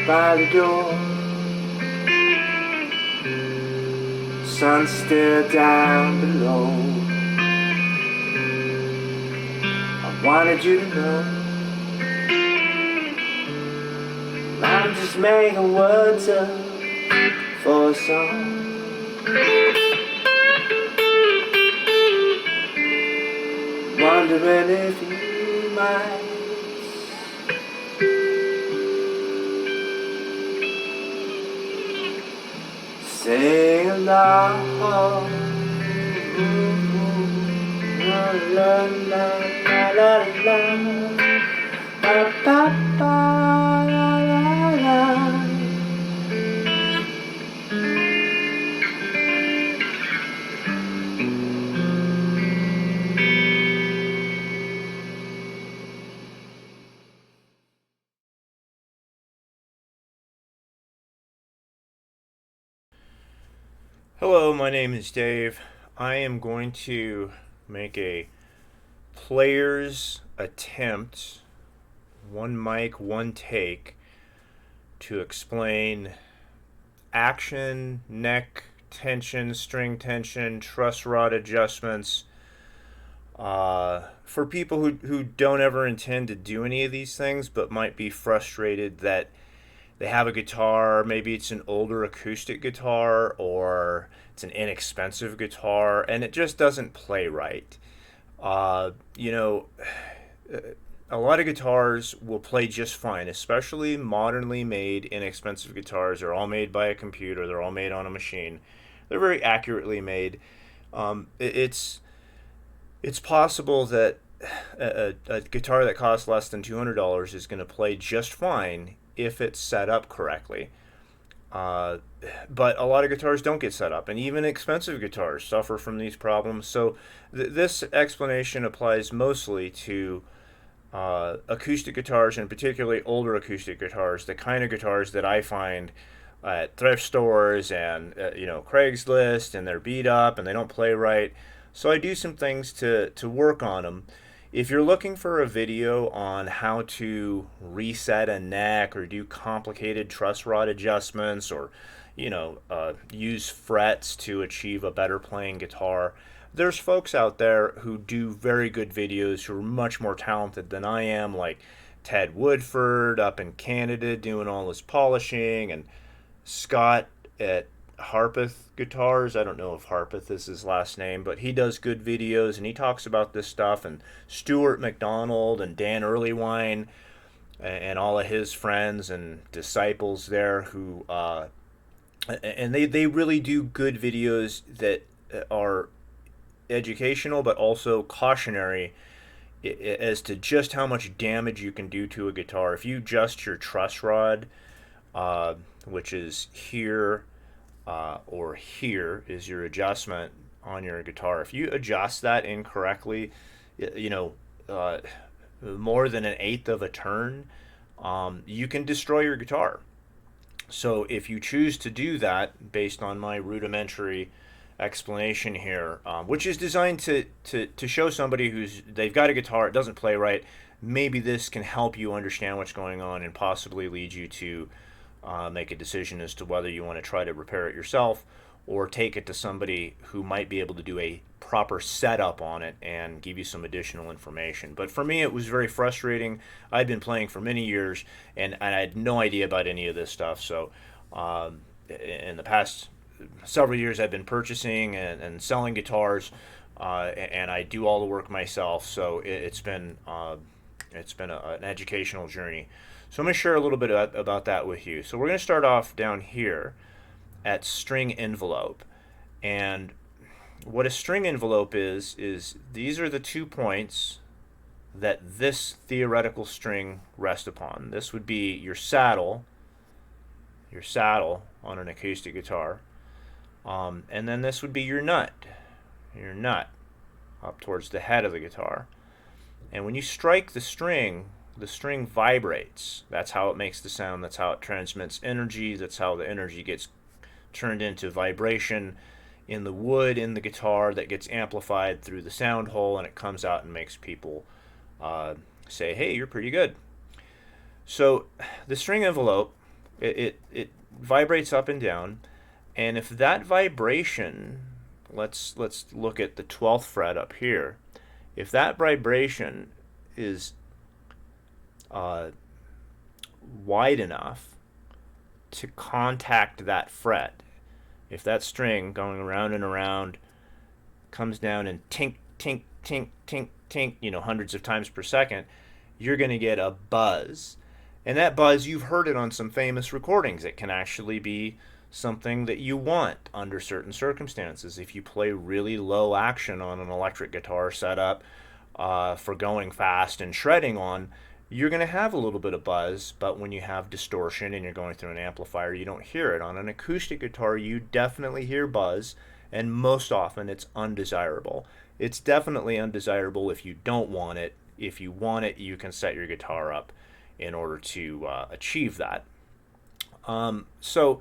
by the door. Sun still down below. I wanted you to know I'm just making words up for a song. Wondering if you might sing along. La la la la la ba ba ba la la la. Hello, my name is Dave. I am going to make a player's attempt, one mic, one take, to explain action, neck tension, string tension, truss rod adjustments, for people who don't ever intend to do any of these things but might be frustrated that they have a guitar, maybe it's an older acoustic guitar or it's an inexpensive guitar, and it just doesn't play right. Uh, you know, a lot of guitars will play just fine, especially modernly made inexpensive guitars. They're all made by a computer, they're all made on a machine. They're very accurately made. It's possible that a guitar that costs less than $200 is going to play just fine if it's set up correctly. Uh, but a lot of guitars don't get set up, and even expensive guitars suffer from these problems. So this explanation applies mostly to acoustic guitars, and particularly older acoustic guitars, the kind of guitars that I find at thrift stores and Craigslist, and they're beat up and they don't play right. So I do some things to work on them. If you're looking for a video on how to reset a neck or do complicated truss rod adjustments or use frets to achieve a better playing guitar, there's folks out there who do very good videos who are much more talented than I am, like Ted Woodford up in Canada doing all his polishing, and Scott at Harpeth Guitars. I don't know if Harpeth is his last name, but he does good videos and he talks about this stuff. And Stuart McDonald and Dan Earlywine and all of his friends and disciples there who and they really do good videos that are educational but also cautionary as to just how much damage you can do to a guitar if you adjust your truss rod, which is here, or here is your adjustment on your guitar. If you adjust that incorrectly, you know, uh, more than an eighth of a turn, you can destroy your guitar. So if you choose to do that based on my rudimentary explanation here, which is designed to show somebody they've got a guitar, it doesn't play right, maybe this can help you understand what's going on and possibly lead you to make a decision as to whether you want to try to repair it yourself or take it to somebody who might be able to do a proper setup on it and give you some additional information. But for me, it was very frustrating. I'd been playing for many years, and I had no idea about any of this stuff. So in the past several years, I've been purchasing and selling guitars, and I do all the work myself. So it's been an educational journey. So I'm going to share a little bit about that with you. So we're going to start off down here at string envelope. And what a string envelope is these are the 2 points that this theoretical string rests upon. This would be your saddle on an acoustic guitar. And then this would be your nut up towards the head of the guitar. And when you strike the string vibrates. That's how it makes the sound. That's how it transmits energy. That's how the energy gets turned into vibration in the wood in the guitar that gets amplified through the sound hole, and it comes out and makes people say, hey, you're pretty good. So the string envelope it vibrates up and down, and if that vibration, let's look at the 12th fret up here. If that vibration is wide enough to contact that fret, if that string going around and around comes down and tink, tink, tink, tink, tink, hundreds of times per second, you're going to get a buzz. And that buzz, you've heard it on some famous recordings. It can actually be something that you want under certain circumstances. If you play really low action on an electric guitar setup for going fast and shredding on, you're going to have a little bit of buzz, but when you have distortion and you're going through an amplifier, you don't hear it. On an acoustic guitar, you definitely hear buzz, and most often it's undesirable. It's definitely undesirable if you don't want it. If you want it, you can set your guitar up in order to achieve that. So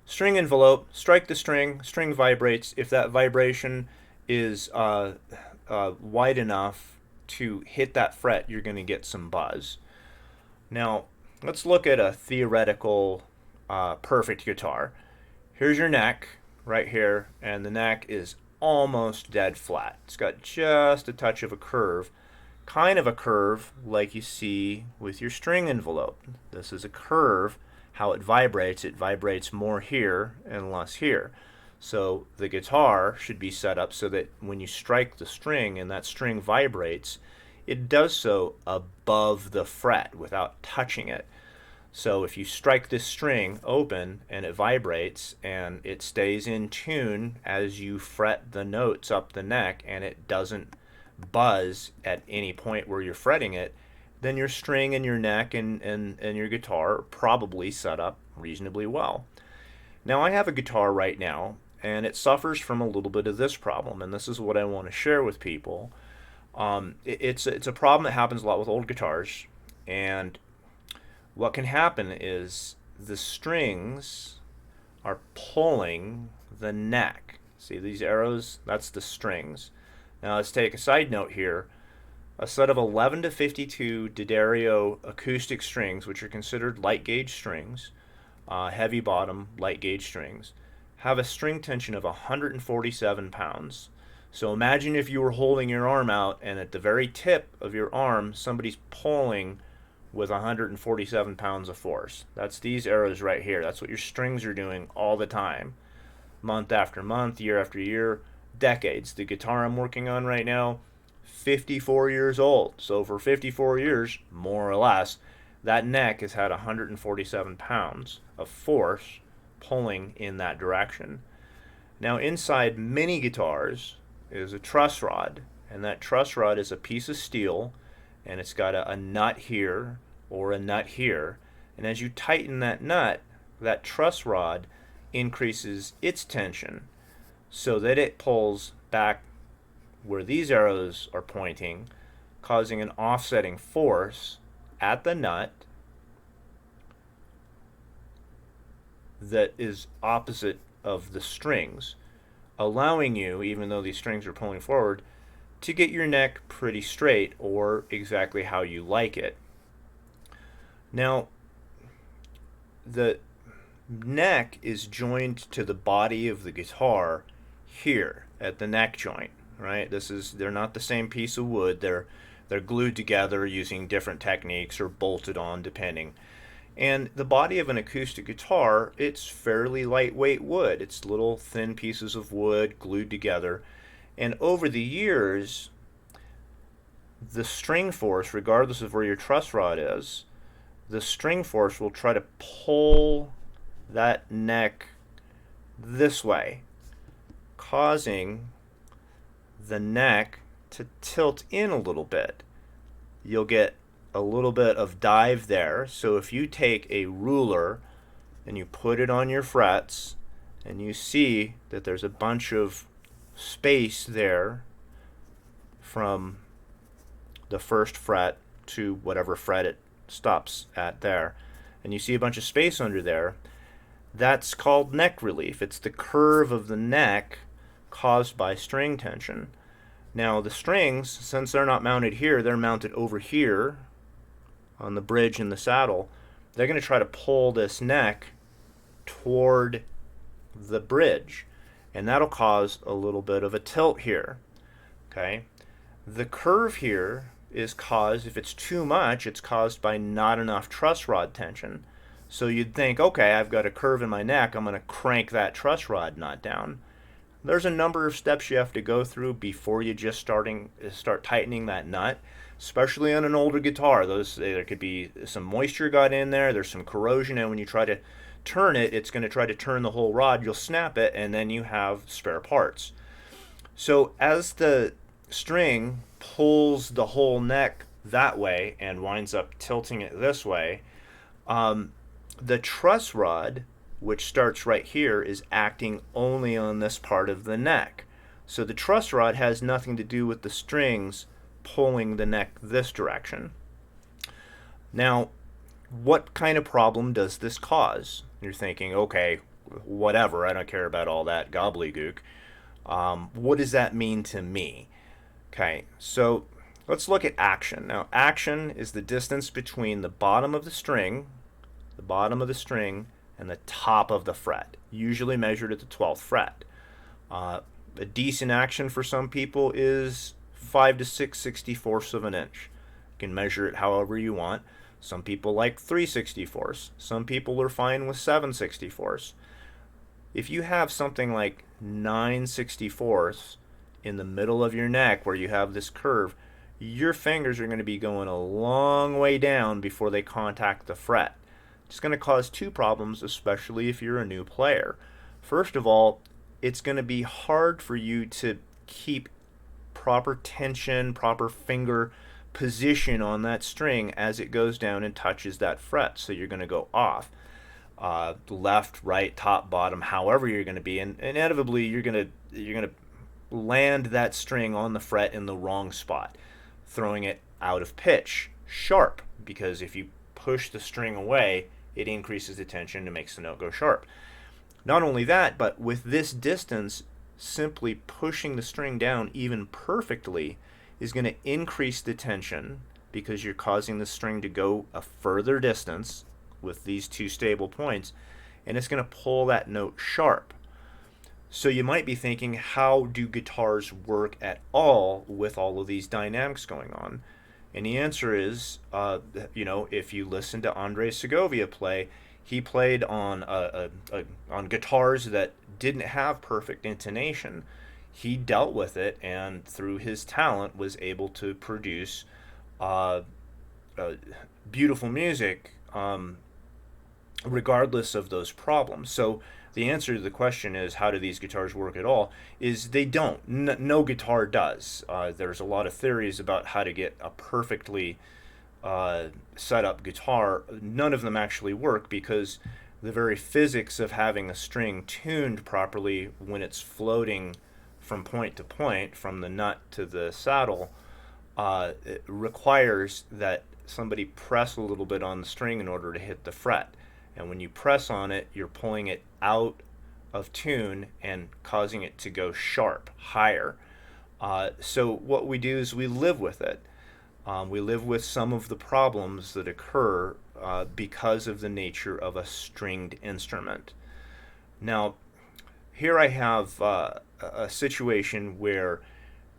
string envelope, strike the string vibrates. If that vibration is wide enough to hit that fret, you're going to get some buzz. Now, let's look at a theoretical perfect guitar. Here's your neck right here, and the neck is almost dead flat. It's got just a touch of a curve, kind of a curve like you see with your string envelope. This is a curve. How it vibrates more here and less here. So the guitar should be set up so that when you strike the string and that string vibrates, it does so above the fret without touching it. So if you strike this string open and it vibrates and it stays in tune as you fret the notes up the neck and it doesn't buzz at any point where you're fretting it, then your string and your neck and your guitar are probably set up reasonably well. Now I have a guitar right now, and it suffers from a little bit of this problem, and this is what I want to share with people. It's a problem that happens a lot with old guitars, and what can happen is the strings are pulling the neck. See these arrows? That's the strings. Now let's take a side note here. A set of 11 to 52 D'Addario acoustic strings, which are considered light gauge strings, heavy bottom light gauge strings, have a string tension of 147 pounds. So imagine if you were holding your arm out and at the very tip of your arm somebody's pulling with 147 pounds of force. That's these arrows right here. That's what your strings are doing all the time, month after month, year after year, decades. The guitar I'm working on right now, 54 years old. So for 54 years, more or less, that neck has had 147 pounds of force pulling in that direction. Now inside many guitars is a truss rod, and that truss rod is a piece of steel, and it's got a nut here or a nut here, and as you tighten that nut, that truss rod increases its tension so that it pulls back where these arrows are pointing, causing an offsetting force at the nut that is opposite of the strings, allowing you, even though these strings are pulling forward, to get your neck pretty straight or exactly how you like it. Now, the neck is joined to the body of the guitar here at the neck joint, right? They're not the same piece of wood. They're glued together using different techniques or bolted on depending. And the body of an acoustic guitar, it's fairly lightweight wood. It's little thin pieces of wood glued together. And over the years, the string force, regardless of where your truss rod is, the string force will try to pull that neck this way, causing the neck to tilt in a little bit. You'll get a little bit of dive there. So if you take a ruler and you put it on your frets and you see that there's a bunch of space there from the first fret to whatever fret it stops at there, and you see a bunch of space under there, that's called neck relief. It's the curve of the neck caused by string tension. Now the strings, since they're not mounted here, they're mounted over here on the bridge in the saddle. they're going to try to pull this neck toward the bridge, and that'll cause a little bit of a tilt here. Okay, the curve here is caused, if it's too much, it's caused by not enough truss rod tension. So you'd think, okay, I've got a curve in my neck, I'm going to crank that truss rod nut down. There's a number of steps you have to go through before you just start tightening that nut, especially on an older guitar. There could be some moisture got in there, there's some corrosion, and when you try to turn it, it's going to try to turn the whole rod. You'll snap it, and then you have spare parts. So as the string pulls the whole neck that way and winds up tilting it this way, the truss rod, which starts right here, is acting only on this part of the neck. So the truss rod has nothing to do with the strings pulling the neck this direction. Now, what kind of problem does this cause? You're thinking, okay, whatever, I don't care about all that gobbledygook. What does that mean to me? Okay, so let's look at action. Now, action is the distance between the bottom of the string, and the top of the fret, usually measured at the 12th fret. A decent action for some people is 5 to 6/64ths of an inch. You can measure it however you want. Some people like 3/64ths. Some people are fine with 7/64ths. If you have something like 9/64ths in the middle of your neck where you have this curve, your fingers are going to be going a long way down before they contact the fret. It's going to cause two problems, especially if you're a new player. First of all, it's going to be hard for you to keep proper tension, proper finger position on that string as it goes down and touches that fret. So you're going to go off. Left, right, top, bottom, however you're going to be, and inevitably you're going to land that string on the fret in the wrong spot, throwing it out of pitch, sharp, because if you push the string away, it increases the tension and makes the note go sharp. Not only that, but with this distance, simply pushing the string down even perfectly is going to increase the tension because you're causing the string to go a further distance with these two stable points, and it's going to pull that note sharp. So you might be thinking, how do guitars work at all with all of these dynamics going on? And the answer is, if you listen to Andres Segovia play, he played on guitars that didn't have perfect intonation. He dealt with it, and through his talent was able to produce beautiful music regardless of those problems. So the answer to the question is, how do these guitars work at all, is they don't. No guitar does. There's a lot of theories about how to get a perfectly set up guitar. None of them actually work because the very physics of having a string tuned properly when it's floating from point to point, from the nut to the saddle, it requires that somebody press a little bit on the string in order to hit the fret. And when you press on it, you're pulling it out of tune and causing it to go sharp, higher. So what we do is we live with it. We live with some of the problems that occur because of the nature of a stringed instrument. Now, here I have a situation where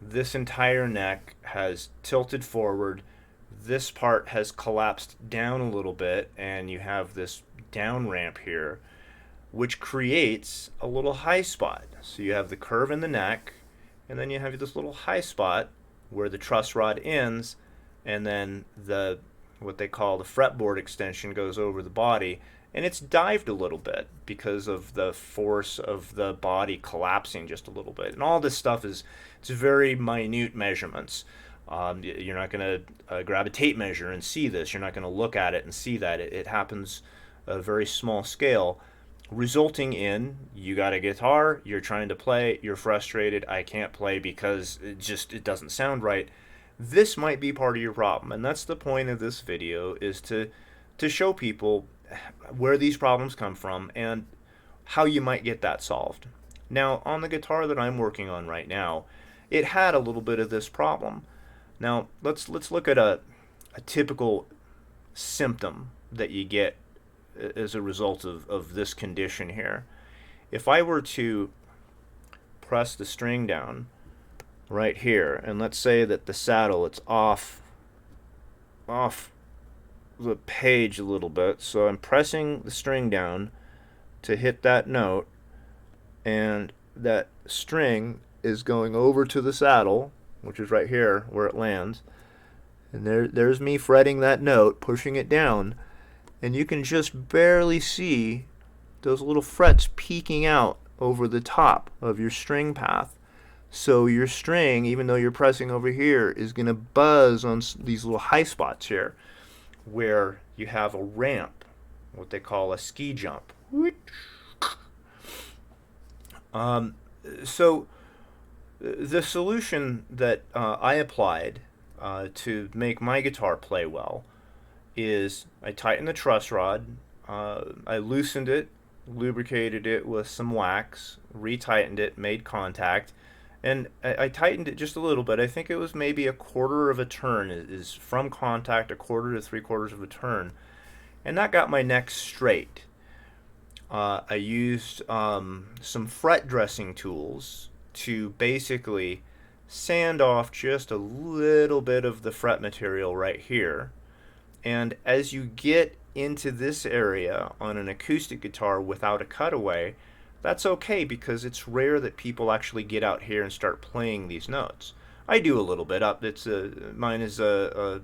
this entire neck has tilted forward. This part has collapsed down a little bit, and you have this down ramp here, which creates a little high spot. So you have the curve in the neck, and then you have this little high spot where the truss rod ends, and then what they call the fretboard extension goes over the body, and it's dived a little bit because of the force of the body collapsing just a little bit. And all this stuff it's very minute measurements. You're not going to grab a tape measure and see this. You're not going to look at it and see that. It happens at a very small scale, resulting in, you got a guitar, you're trying to play, you're frustrated, I can't play because it doesn't sound right. This might be part of your problem, and that's the point of this video, is to show people where these problems come from and how you might get that solved. Now, on the guitar that I'm working on right now, it had a little bit of this problem. Now, let's look at a typical symptom that you get as a result of this condition here. If I were to press the string down right here, and let's say that the saddle, it's off the page a little bit, so I'm pressing the string down to hit that note, and that string is going over to the saddle, which is right here where it lands, and there's me fretting that note, pushing it down, and you can just barely see those little frets peeking out over the top of your string path. So your string, even though you're pressing over here, is going to buzz on these little high spots here where you have a ramp, what they call a ski jump. So the solution that I applied to make my guitar play well is I tightened the truss rod, I loosened it, lubricated it with some wax, retightened it, made contact, and I tightened it just a little bit. I think it was maybe a quarter of a turn, is from contact, a quarter to 3/4 of a turn, and that got my neck straight. I used some fret dressing tools to basically sand off just a little bit of the fret material right here. And as you get into this area on an acoustic guitar without a cutaway, that's okay, because it's rare that people actually get out here and start playing these notes. I do a little bit up. Mine is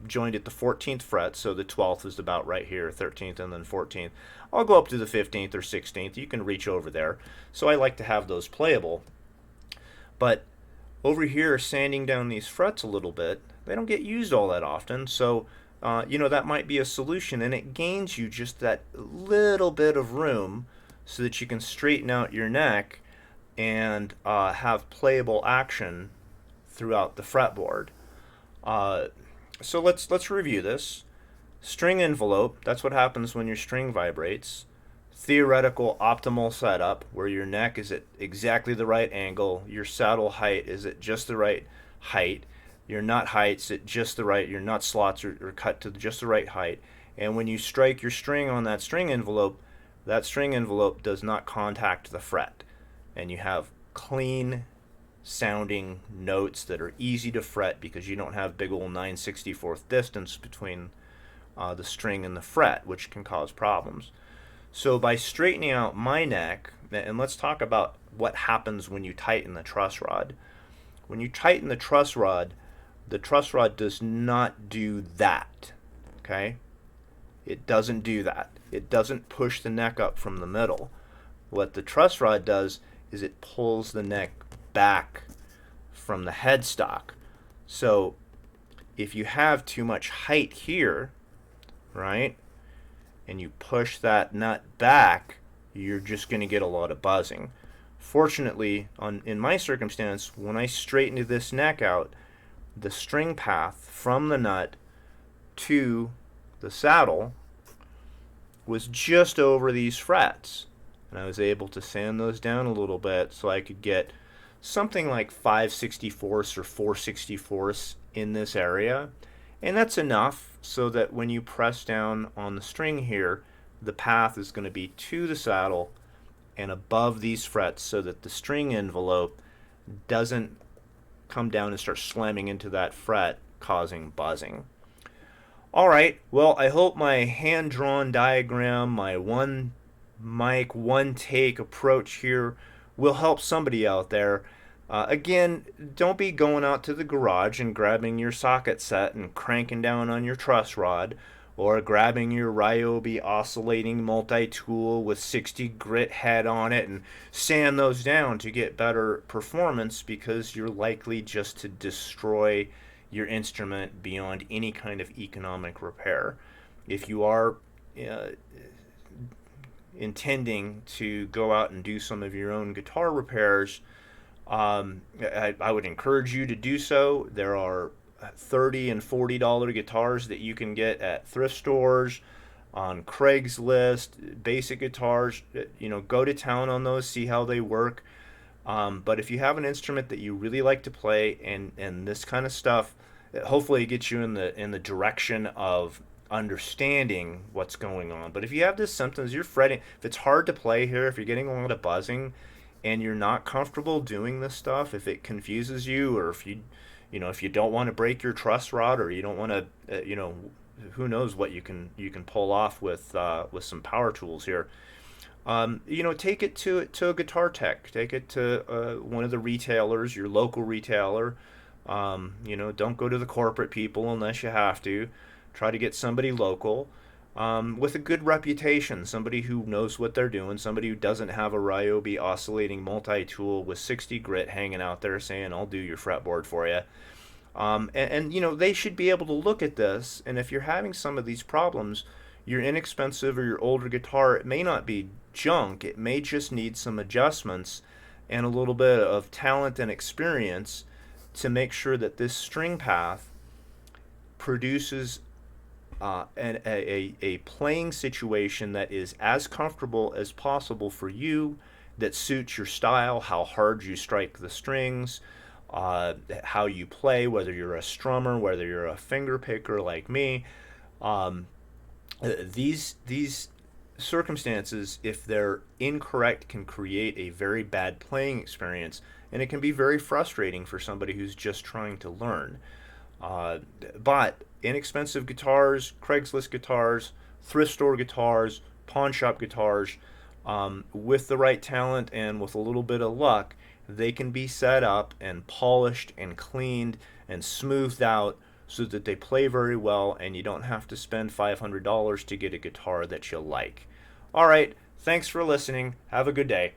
joined at the 14th fret, so the 12th is about right here, 13th and then 14th. I'll go up to the 15th or 16th. You can reach over there. So I like to have those playable. But over here, sanding down these frets a little bit, they don't get used all that often, so that might be a solution, and it gains you just that little bit of room so that you can straighten out your neck and have playable action throughout the fretboard. So let's review this. String envelope, that's what happens when your string vibrates. Theoretical optimal setup, where your neck is at exactly the right angle, your saddle height is at just the right height, your nut height's at just the right, your nut slots are cut to just the right height, and when you strike your string on that string envelope does not contact the fret, and you have clean sounding notes that are easy to fret because you don't have big old 9/64 distance between the string and the fret, which can cause problems. So by straightening out my neck, and let's talk about what happens when you tighten the truss rod. When you tighten the truss rod does not do that, okay? It doesn't do that. It doesn't push the neck up from the middle. What the truss rod does is it pulls the neck back from the headstock. So if you have too much height here, right, and you push that nut back, you're just going to get a lot of buzzing. Fortunately, in my circumstance, when I straightened this neck out, the string path from the nut to the saddle was just over these frets, and I was able to sand those down a little bit so I could get something like 5/64 or 4/64 in this area, and that's enough so that when you press down on the string here, the path is going to be to the saddle and above these frets so that the string envelope doesn't come down and start slamming into that fret, causing buzzing. Alright, well, I hope my hand-drawn diagram, my one mic, one take approach here will help somebody out there. Again, don't be going out to the garage and grabbing your socket set and cranking down on your truss rod, or grabbing your Ryobi oscillating multi-tool with 60 grit head on it and sand those down to get better performance, because you're likely just to destroy your instrument beyond any kind of economic repair. If you are intending to go out and do some of your own guitar repairs, I would encourage you to do so. There are $30 and $40 guitars that you can get at thrift stores, on Craigslist, basic guitars. Go to town on those, see how they work. But if you have an instrument that you really like to play, and this kind of stuff, hopefully it gets you in the direction of understanding what's going on. But if you have the symptoms, you're fretting, if it's hard to play here, if you're getting a lot of buzzing and you're not comfortable doing this stuff, if it confuses you, or if if you don't want to break your truss rod, or you don't want to, who knows what you can pull off with some power tools here. Take it to a guitar tech. Take it to one of the retailers, your local retailer. Don't go to the corporate people unless you have to. Try to get somebody local, with a good reputation, somebody who knows what they're doing, somebody who doesn't have a Ryobi oscillating multi-tool with 60 grit hanging out there saying, I'll do your fretboard for you. They should be able to look at this, and if you're having some of these problems, your inexpensive or your older guitar, it may not be junk, it may just need some adjustments and a little bit of talent and experience to make sure that this string path produces a playing situation that is as comfortable as possible for you, that suits your style, how hard you strike the strings, how you play, whether you're a strummer, whether you're a finger picker like me. These circumstances, if they're incorrect, can create a very bad playing experience, and it can be very frustrating for somebody who's just trying to learn. But inexpensive guitars, Craigslist guitars, thrift store guitars, pawn shop guitars, with the right talent and with a little bit of luck, they can be set up and polished and cleaned and smoothed out so that they play very well, and you don't have to spend $500 to get a guitar that you like. All right, thanks for listening. Have a good day.